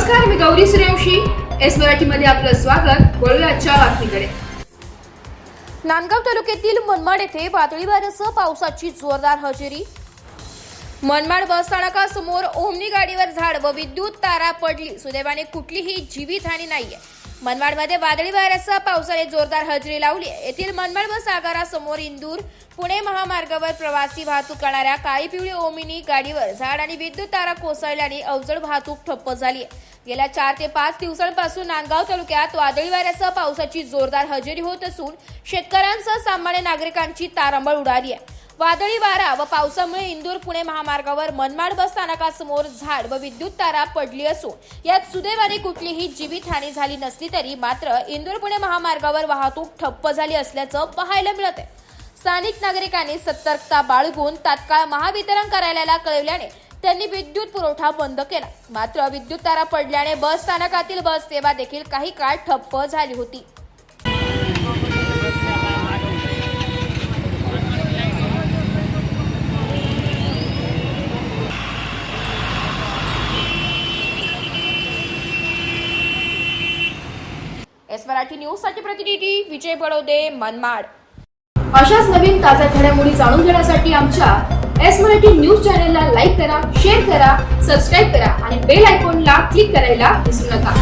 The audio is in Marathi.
नमस्कार, मी गौरी सूर्यवंशी. एस मराठीमध्ये आपलं स्वागत. वळूया आजच्या बातमीकडे. नांदगाव तालुक्यातील मनमाड येथे वादळी वाऱ्यासह पावसाची जोरदार हजेरी. मनमाड बस स्थानकासमोर ओमनी गाडीवर झाड व विद्युत तारा पडली. सुदैवाने कुठलीही जीवितहानी नाहीये. मनमाडमध्ये वादळी वाऱ्यासह पावसाने जोरदार हजेरी लावली. येथील मनमाड बस आगारासमोर इंदूर पुणे महामार्गावर प्रवासी वाहतूक करणाऱ्या काळी पिवळी ओमनी गाडीवर झाड आणि विद्युत तारा कोसळल्याने अवजड वाहतूक ठप्प झाली. गेल्या 4 ते 5 दिवसांपासून नांदगाव तालुक्यात वादळी वाऱ्यासह पावसाची जोरदार हजेरी होत असून शेतकऱ्यांसह सामान्य नागरिकांची तारांबळ उडाली आहे. वादळी वारा व पावसामुळे इंदूर पुणे महामार्गावर मनमाड बस स्थानकासमोर झाड व विद्युत तारा पडली असून यात सुदैवाने कुठलीही जीवितहानी झाली नसली तरी मात्र इंदूर पुणे महामार्गावर वाहतूक ठप्प झाली असल्याचं पाहायला मिळत आहे. स्थानिक नागरिकांनी सतर्कता बाळगून तात्काळ महावितरण कार्यालयाला कळवल्याने त्यांनी विद्युत पुरवठा बंद केला. मात्र विद्युत तारा पडल्याने बस स्थानकातील बस सेवा देखील काही काळ ठप्प झाली होती. एस मराठी न्यूज साठी प्रतिनिधी विजय बडोदे, मनमाड. अशाच नवीन ताज्या घडामोडी जाणून घेण्यासाठी आमच्या एस मराठी न्यूज चॅनलला लाईक करा, शेअर करा, सबस्क्राईब करा आणि बेल आयकॉनला क्लिक करायला विसरू नका.